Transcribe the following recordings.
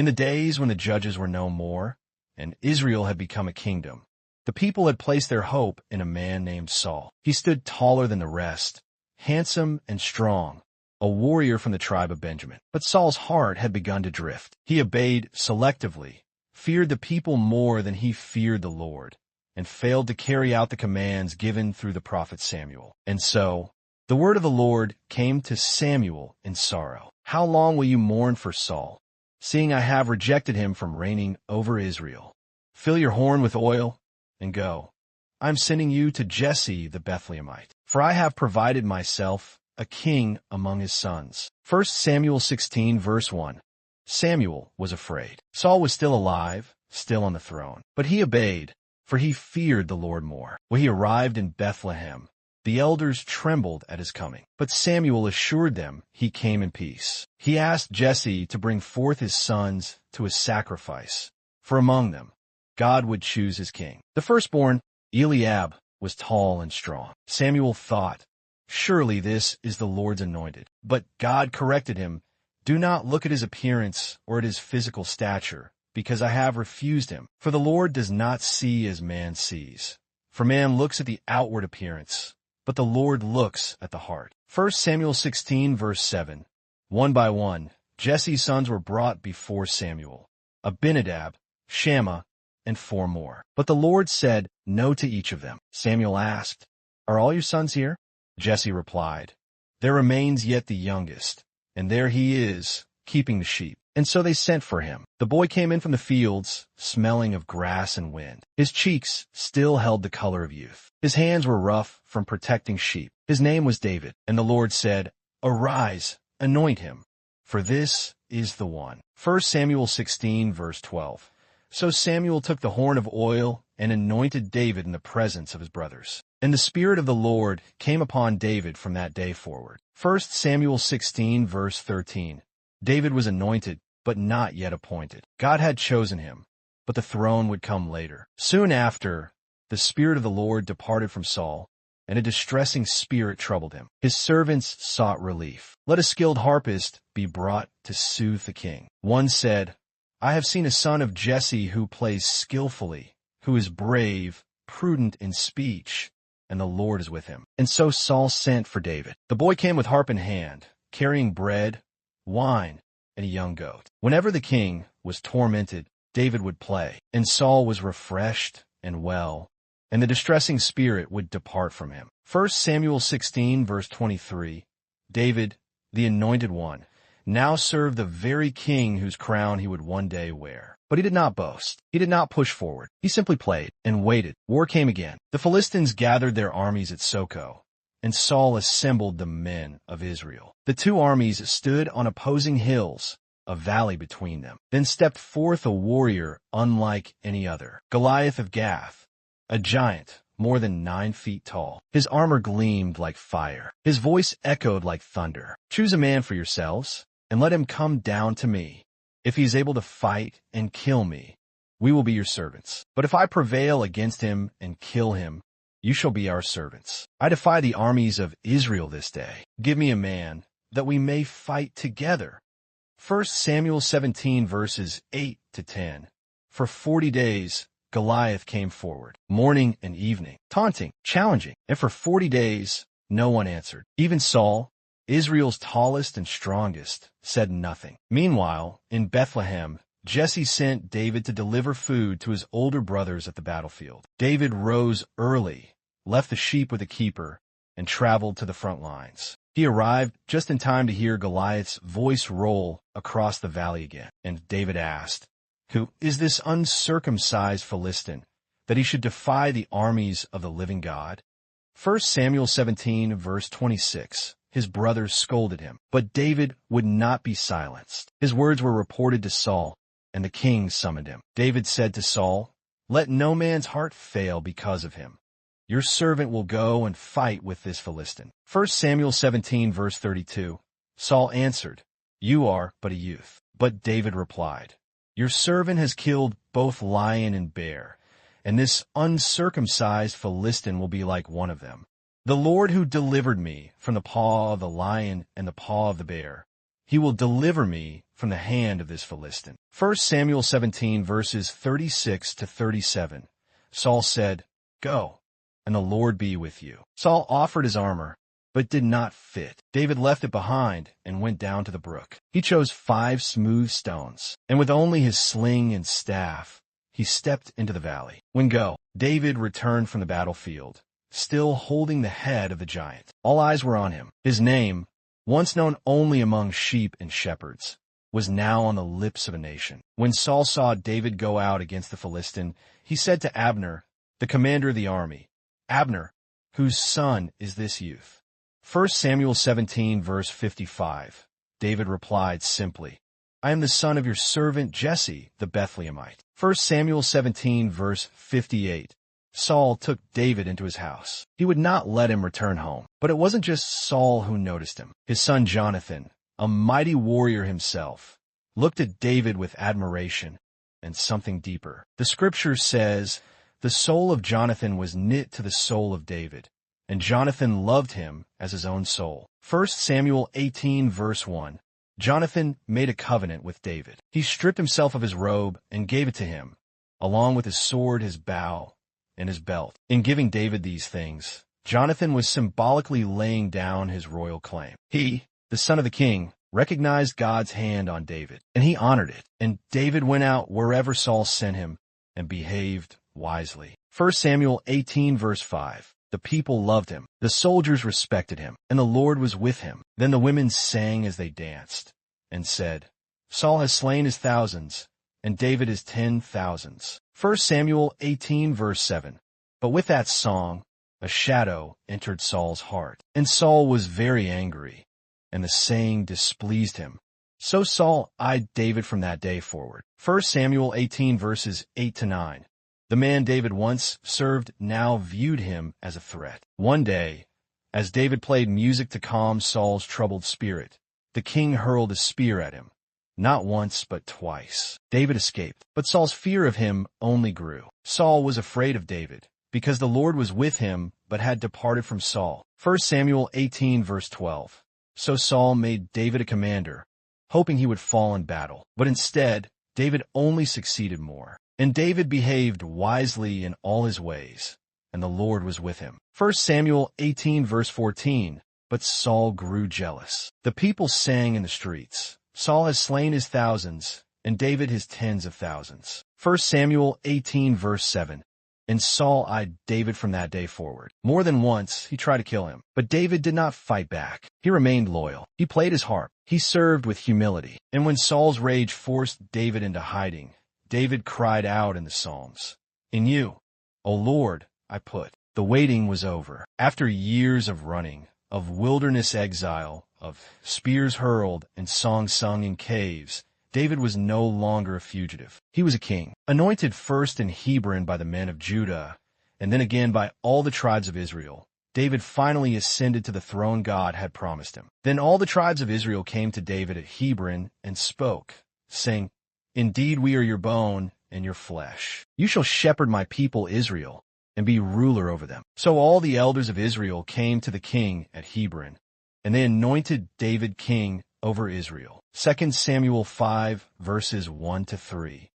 In the days when the judges were no more, and Israel had become a kingdom, the people had placed their hope in a man named Saul. He stood taller than the rest, handsome and strong, a warrior from the tribe of Benjamin. But Saul's heart had begun to drift. He obeyed selectively, feared the people more than he feared the Lord, and failed to carry out the commands given through the prophet Samuel. And so, the word of the Lord came to Samuel in sorrow. How long will you mourn for Saul, seeing I have rejected him from reigning over Israel? Fill your horn with oil and go. I am sending you to Jesse the Bethlehemite, for I have provided myself a king among his sons. 1 Samuel 16 verse 1. Samuel was afraid. Saul was still alive, still on the throne. But he obeyed, for he feared the Lord more. When he arrived in Bethlehem, the elders trembled at his coming. But Samuel assured them he came in peace. He asked Jesse to bring forth his sons to a sacrifice, for among them God would choose his king. The firstborn, Eliab, was tall and strong. Samuel thought, surely this is the Lord's anointed. But God corrected him, do not look at his appearance or at his physical stature, because I have refused him. For the Lord does not see as man sees. For man looks at the outward appearance, but the Lord looks at the heart. 1 Samuel 16 verse 7. One by one, Jesse's sons were brought before Samuel, Abinadab, Shammah, and 4 more. But the Lord said no to each of them. Samuel asked, are all your sons here? Jesse replied, there remains yet the youngest, and there he is, keeping the sheep. And so they sent for him. The boy came in from the fields, smelling of grass and wind. His cheeks still held the color of youth. His hands were rough from protecting sheep. His name was David. And the Lord said, arise, anoint him, for this is the one. 1 Samuel 16 verse 12. So Samuel took the horn of oil and anointed David in the presence of his brothers. And the Spirit of the Lord came upon David from that day forward. 1 Samuel 16 verse 13. David was anointed, but not yet appointed. God had chosen him, but the throne would come later. Soon after, the Spirit of the Lord departed from Saul, and a distressing spirit troubled him. His servants sought relief. Let a skilled harpist be brought to soothe the king. One said, I have seen a son of Jesse who plays skillfully, who is brave, prudent in speech, and the Lord is with him. And so Saul sent for David. The boy came with harp in hand, carrying bread, wine, and a young goat. Whenever the king was tormented, David would play, and Saul was refreshed and well, and the distressing spirit would depart from him. 1 Samuel 16 verse 23. David, the anointed one, now served the very king whose crown he would one day wear. But he did not boast. He did not push forward. He simply played and waited. War came again. The Philistines gathered their armies at Soko, and Saul assembled the men of Israel. The 2 armies stood on opposing hills, a valley between them. Then stepped forth a warrior unlike any other, Goliath of Gath, a giant more than 9 feet tall. His armor gleamed like fire. His voice echoed like thunder. Choose a man for yourselves, and let him come down to me. If he is able to fight and kill me, we will be your servants. But if I prevail against him and kill him, you shall be our servants. I defy the armies of Israel this day. Give me a man, that we may fight together. 1 Samuel 17 verses 8 to 10. For 40 days Goliath came forward, morning and evening, taunting, challenging, and for 40 days no one answered. Even Saul, Israel's tallest and strongest, said nothing. Meanwhile, in Bethlehem, Jesse sent David to deliver food to his older brothers at the battlefield. David rose early, left the sheep with a keeper, and traveled to the front lines. He arrived just in time to hear Goliath's voice roll across the valley again. And David asked, who is this uncircumcised Philistine, that he should defy the armies of the living God? 1 Samuel 17 verse 26. His brothers scolded him, but David would not be silenced. His words were reported to Saul, and the king summoned him. David said to Saul, let no man's heart fail because of him. Your servant will go and fight with this Philistine. 1 Samuel 17 verse 32. Saul answered, you are but a youth. But David replied, your servant has killed both lion and bear, and this uncircumcised Philistine will be like one of them. The Lord who delivered me from the paw of the lion and the paw of the bear, he will deliver me from the hand of this Philistine. 1 Samuel 17 verses 36 to 37. Saul said, "Go, and the Lord be with you." Saul offered his armor, but did not fit. David left it behind and went down to the brook. He chose 5 smooth stones, and with only his sling and staff, he stepped into the valley. David returned from the battlefield, still holding the head of the giant. All eyes were on him. His name, once known only among sheep and shepherds, was now on the lips of a nation. When Saul saw David go out against the Philistine, he said to Abner, the commander of the army, "Abner, whose son is this youth?" 1 Samuel 17 verse 55. David replied simply, "I am the son of your servant Jesse, the Bethlehemite." 1 Samuel 17 verse 58. Saul took David into his house. He would not let him return home. But it wasn't just Saul who noticed him. His son Jonathan, a mighty warrior himself, looked at David with admiration and something deeper. The scripture says, "The soul of Jonathan was knit to the soul of David, and Jonathan loved him as his own soul." 1 Samuel 18 verse 1. Jonathan made a covenant with David. He stripped himself of his robe and gave it to him, along with his sword, his bow, and his belt. In giving David these things, Jonathan was symbolically laying down his royal claim. He, the son of the king, recognized God's hand on David, and he honored it. And David went out wherever Saul sent him and behaved wisely. 1 Samuel 18 verse 5. The people loved him, the soldiers respected him, and the Lord was with him. Then the women sang as they danced, and said, "Saul has slain his thousands, and David his 10,000s." 1 Samuel 18 verse 7. But with that song, a shadow entered Saul's heart, and Saul was very angry, and the saying displeased him. So Saul eyed David from that day forward. 1 Samuel 18 verses 8 to 9. The man David once served now viewed him as a threat. One day, as David played music to calm Saul's troubled spirit, the king hurled a spear at him. Not once, but twice. David escaped, but Saul's fear of him only grew. Saul was afraid of David, because the Lord was with him, but had departed from Saul. 1 Samuel 18 verse 12. So Saul made David a commander, hoping he would fall in battle. But instead, David only succeeded more. And David behaved wisely in all his ways, and the Lord was with him. 1 Samuel 18 verse 14. But Saul grew jealous. The people sang in the streets, "Saul has slain his thousands, and David his tens of thousands." 1 Samuel 18 verse 7. And Saul eyed David from that day forward. More than once he tried to kill him, but David did not fight back. He remained loyal. He played his harp. He served with humility. And when Saul's rage forced David into hiding, David cried out in the Psalms, "In you, O Lord, I put." The waiting was over. After years of running, of wilderness exile, of spears hurled and songs sung in caves, David was no longer a fugitive. He was a king, anointed first in Hebron by the men of Judah, and then again by all the tribes of Israel. David finally ascended to the throne God had promised him. Then all the tribes of Israel came to David at Hebron and spoke, saying, "Indeed we are your bone and your flesh. You shall shepherd my people Israel, and be ruler over them." So all the elders of Israel came to the king at Hebron, and they anointed David king over Israel. 2 Samuel 5 verses 1 to 3.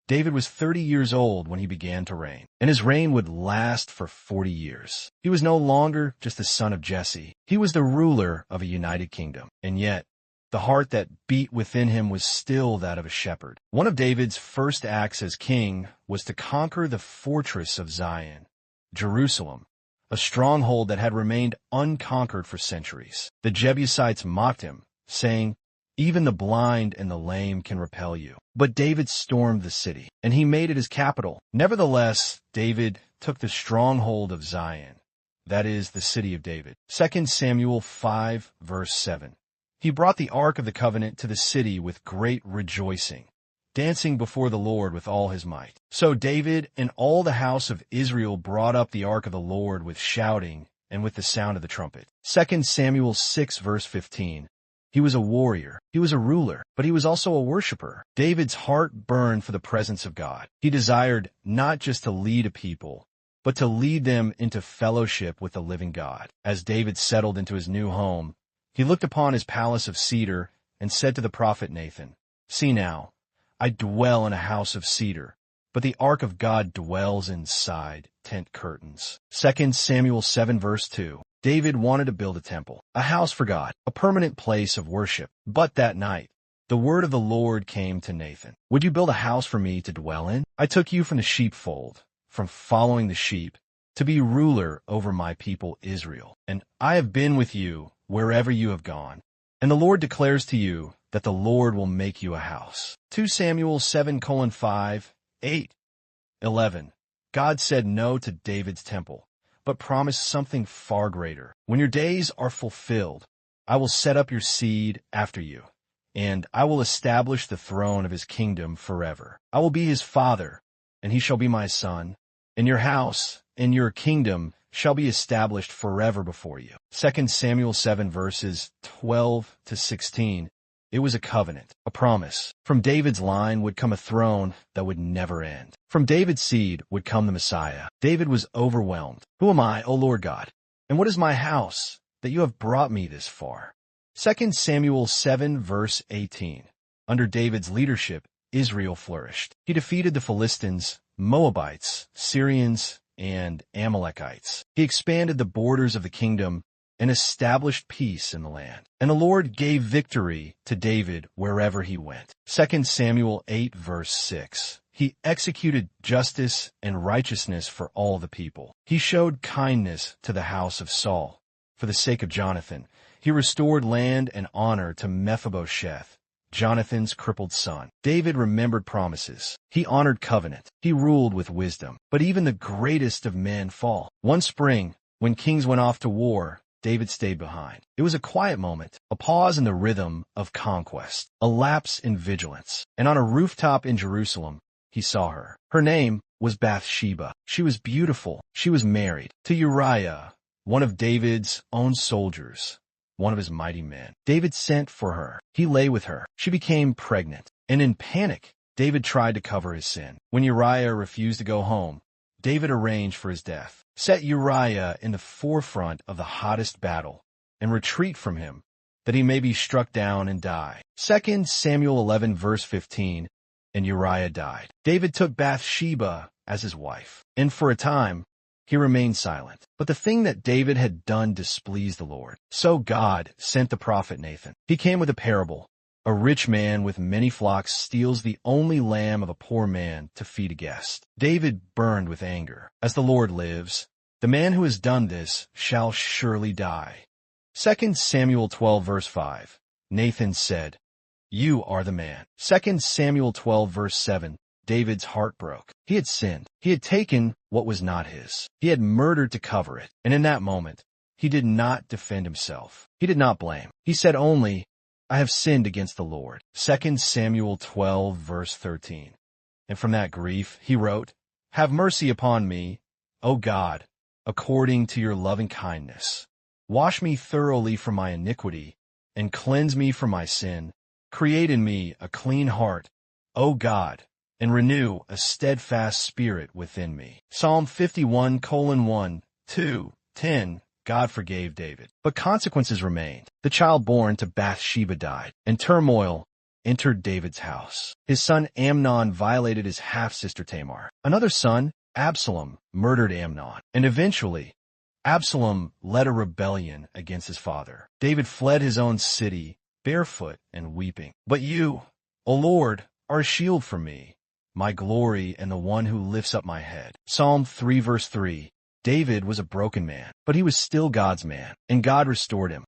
David was 30 years old when he began to reign, and his reign would last for 40 years. He was no longer just the son of Jesse. He was the ruler of a united kingdom. And yet, the heart that beat within him was still that of a shepherd. One of David's first acts as king was to conquer the fortress of Zion, Jerusalem, a stronghold that had remained unconquered for centuries. The Jebusites mocked him, saying, "Even the blind and the lame can repel you." But David stormed the city, and he made it his capital. Nevertheless, David took the stronghold of Zion, that is, the city of David. 2 Samuel 5 verse 7. He brought the ark of the covenant to the city with great rejoicing, dancing before the Lord with all his might. So David and all the house of Israel brought up the ark of the Lord with shouting and with the sound of the trumpet. 2 Samuel 6 verse 15. He was a warrior, he was a ruler, but he was also a worshiper. David's heart burned for the presence of God. He desired not just to lead a people, but to lead them into fellowship with the living God. As David settled into his new home, he looked upon his palace of cedar and said to the prophet Nathan, See now, I dwell in a house of cedar, but the ark of God dwells inside tent curtains. 2 Samuel 7 verse 2. David wanted to build a temple, a house for God, a permanent place of worship. But that night, the word of the Lord came to Nathan. Would you build a house for me to dwell in? I took you from the sheepfold, from following the sheep, to be ruler over my people Israel. And I have been with you wherever you have gone. And the Lord declares to you that the Lord will make you a house. 2 Samuel 7:5, 8, 11. God said no to David's temple, but promised something far greater. When your days are fulfilled, I will set up your seed after you, and I will establish the throne of his kingdom forever. I will be his father, and he shall be my son. And your house and your kingdom shall be established forever before you. 2 Samuel 7 verses 12 to 16. It was a covenant, a promise. From David's line would come a throne that would never end. From David's seed would come the Messiah. David was overwhelmed. Who am I, O Lord God? And what is my house that you have brought me this far? 2 Samuel 7 verse 18. Under David's leadership, Israel flourished. He defeated the Philistines, Moabites, Syrians, and Amalekites. He expanded the borders of the kingdom and established peace in the land. And the Lord gave victory to David wherever he went. 2 Samuel 8 verse 6. He executed justice and righteousness for all the people. He showed kindness to the house of Saul. For the sake of Jonathan, he restored land and honor to Mephibosheth, Jonathan's crippled son. David remembered promises. He honored covenant. He ruled with wisdom. But even the greatest of men fall. One spring, when kings went off to war, David stayed behind. It was a quiet moment, a pause in the rhythm of conquest, a lapse in vigilance. And on a rooftop in Jerusalem, he saw her. Her name was Bathsheba. She was beautiful. She was married to Uriah, one of David's own soldiers, one of his mighty men. David sent for her. He lay with her. She became pregnant. And in panic, David tried to cover his sin. When Uriah refused to go home, David arranged for his death. Set Uriah in the forefront of the hottest battle and retreat from him, that he may be struck down and die. 2 Samuel 11 verse 15, and Uriah died. David took Bathsheba as his wife, and for a time he remained silent. But the thing that David had done displeased the Lord. So God sent the prophet Nathan. He came with a parable. A rich man with many flocks steals the only lamb of a poor man to feed a guest. David burned with anger. As the Lord lives, the man who has done this shall surely die. 2 Samuel 12 verse 5. Nathan said, You are the man. 2 Samuel 12 verse 7. David's heart broke. He had sinned. He had taken what was not his. He had murdered to cover it. And in that moment, he did not defend himself. He did not blame. He said only, I have sinned against the Lord. 2 Samuel 12 verse 13. And from that grief, he wrote, Have mercy upon me, O God, according to your loving kindness. Wash me thoroughly from my iniquity, and cleanse me from my sin. Create in me a clean heart, O God, and renew a steadfast spirit within me. Psalm 51:1, 2, 10. God forgave David. But consequences remained. The child born to Bathsheba died, and turmoil entered David's house. His son Amnon violated his half-sister Tamar. Another son, Absalom, murdered Amnon. And eventually, Absalom led a rebellion against his father. David fled his own city, barefoot and weeping. But you, O Lord, are a shield for me, my glory and the one who lifts up my head. Psalm 3 verse 3. David was a broken man, but he was still God's man, and God restored him.